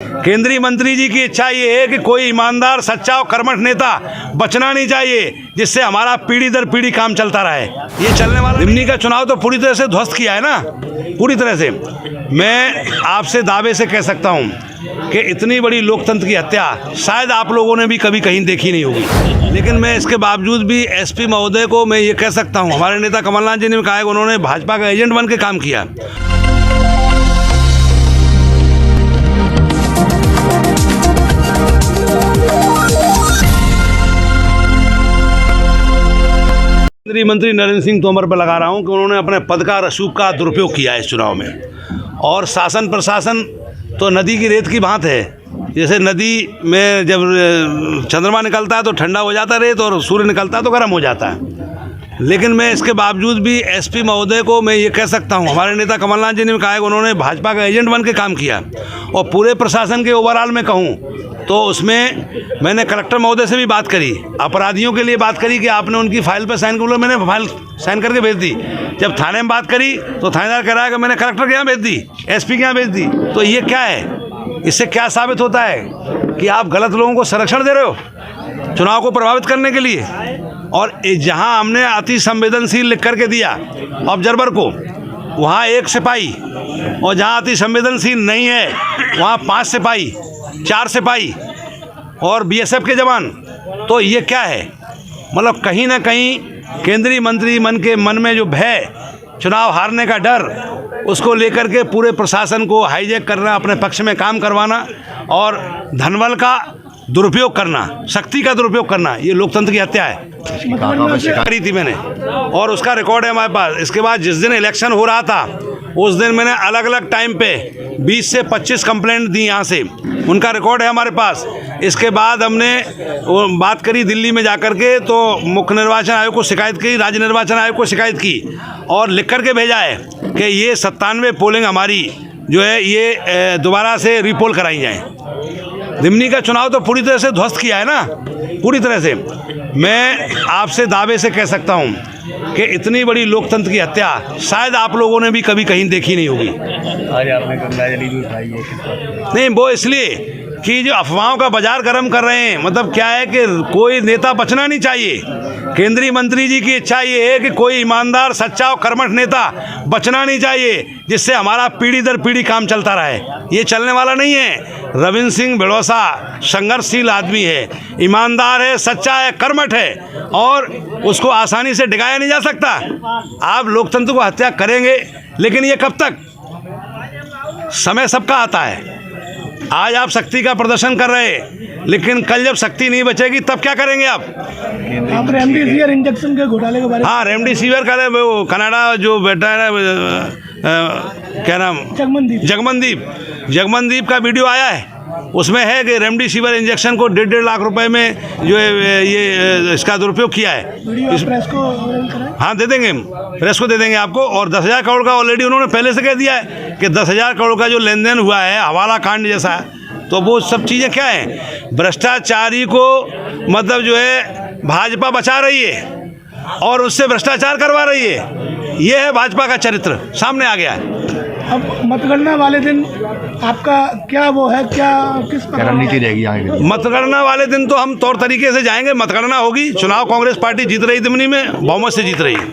केंद्रीय मंत्री जी की इच्छा ये है कि कोई ईमानदार, सच्चा और कर्मठ नेता बचना नहीं चाहिए, जिससे हमारा पीढ़ी दर पीढ़ी काम चलता रहे। ये चलने वाला दिमनी का चुनाव तो पूरी तरह से ध्वस्त किया है ना, पूरी तरह से। मैं आपसे दावे से कह सकता हूँ कि इतनी बड़ी लोकतंत्र की हत्या शायद आप लोगों ने भी कभी कहीं देखी नहीं होगी। लेकिन मैं इसके बावजूद भी एसपी महोदय को मैं ये कह सकता हूँ, हमारे नेता कमलनाथ जी ने कहा है कि उन्होंने भाजपा का एजेंट बन के काम किया। केंद्रीय मंत्री नरेंद्र सिंह तोमर पर लगा रहा हूं कि उन्होंने अपने पद का रसूख का दुरुपयोग किया है इस चुनाव में। और शासन प्रशासन तो नदी की रेत की भांत है। जैसे नदी में जब चंद्रमा निकलता है तो ठंडा हो जाता है रेत, और सूर्य निकलता है तो गर्म हो जाता है। लेकिन मैं इसके बावजूद भी एसपी महोदय को मैं ये कह सकता हूँ, हमारे नेता कमलनाथ जी ने कहा है कि उन्होंने भाजपा का एजेंट बन के काम किया। और पूरे प्रशासन के ओवरऑल में कहूँ तो उसमें मैंने कलेक्टर महोदय से भी बात करी, अपराधियों के लिए बात करी कि आपने उनकी फाइल पर साइन कर, मैंने फाइल साइन करके भेज दी। जब थाने में बात करी तो थानेदार कह रहा है कि मैंने कलेक्टर के यहाँ भेज दी, एसपी के यहाँ भेज दी। तो ये क्या है? इससे क्या साबित होता है कि आप गलत लोगों को संरक्षण दे रहे हो चुनाव को प्रभावित करने के लिए। और जहां हमने अति संवेदनशील लिख करके दिया ऑब्जर्वर को, वहां 1 सिपाही, और जहां अति संवेदनशील नहीं है वहां 5 सिपाही, 4 सिपाही और बीएसएफ के जवान। तो ये क्या है? मतलब कहीं ना कहीं केंद्रीय मंत्री के मन में जो भय, चुनाव हारने का डर, उसको लेकर के पूरे प्रशासन को हाईजैक करना, अपने पक्ष में काम करवाना और धनबल का दुरुपयोग करना, शक्ति का दुरुपयोग करना, ये लोकतंत्र की हत्या है। करी थी मैंने, और उसका रिकॉर्ड है हमारे पास। इसके बाद जिस दिन इलेक्शन हो रहा था उस दिन मैंने अलग अलग टाइम पे 20 से 25 कंप्लेंट दी यहाँ से, उनका रिकॉर्ड है हमारे पास। इसके बाद हमने बात करी दिल्ली में जाकर के, तो मुख्य निर्वाचन आयोग को शिकायत की, राज्य निर्वाचन आयोग को शिकायत की, और लिख करके भेजा है कि ये 97 पोलिंग हमारी जो है ये दोबारा से रीपोल कराई जाए। दिमनी का चुनाव तो पूरी तरह से ध्वस्त किया है ना, पूरी तरह से। मैं आपसे दावे से कह सकता हूँ कि इतनी बड़ी लोकतंत्र की हत्या शायद आप लोगों ने भी कभी कहीं देखी नहीं होगी। आज आपने गंगाजली भी उठाई है। नहीं, वो इसलिए कि जो अफवाहों का बाजार गर्म कर रहे हैं, मतलब क्या है कि कोई नेता बचना नहीं चाहिए। केंद्रीय मंत्री जी की इच्छा ये है कि कोई ईमानदार, सच्चा और कर्मठ नेता बचना नहीं चाहिए, जिससे हमारा पीढ़ी दर पीढ़ी काम चलता रहे। ये चलने वाला नहीं है। रविंद्र सिंह बिड़ौसा संघर्षशील आदमी है, ईमानदार है, सच्चा है, कर्मठ है, और उसको आसानी से डिगाया नहीं जा सकता। आप लोकतंत्र को हत्या करेंगे, लेकिन ये कब तक? समय सबका आता है। आज आप शक्ति का प्रदर्शन कर रहे हैं, लेकिन कल जब शक्ति नहीं बचेगी तब क्या करेंगे आप? रेमडेसिविर इंजेक्शन के घोटाले के बारे में। हाँ, रेमडेसिविर का वो कनाडा जो बेटा है ना, क्या नाम, जगमनदीप का वीडियो आया है। उसमें है कि रेमडेसिविर इंजेक्शन को 1.5 लाख रुपए में जो है ये इसका दुरुपयोग किया है। प्रेस को हाँ दे देंगे, प्रेस को दे देंगे आपको। और 10,000 करोड़ का ऑलरेडी उन्होंने पहले से कह दिया है कि 10,000 करोड़ का जो लेन देन हुआ है हवाला कांड जैसा है। तो वो सब चीज़ें क्या हैं? भ्रष्टाचारी को मतलब जो है भाजपा बचा रही है और उससे भ्रष्टाचार करवा रही है। ये है भाजपा का चरित्र, सामने आ गया है। अब मतगणना वाले दिन आपका क्या वो है, क्या किस रणनीति रहेगी आगे? मतगणना वाले दिन तो हम तौर तरीके से जाएंगे। मतगणना होगी, चुनाव कांग्रेस पार्टी जीत रही दिमनी में, बहुमत से जीत रही है।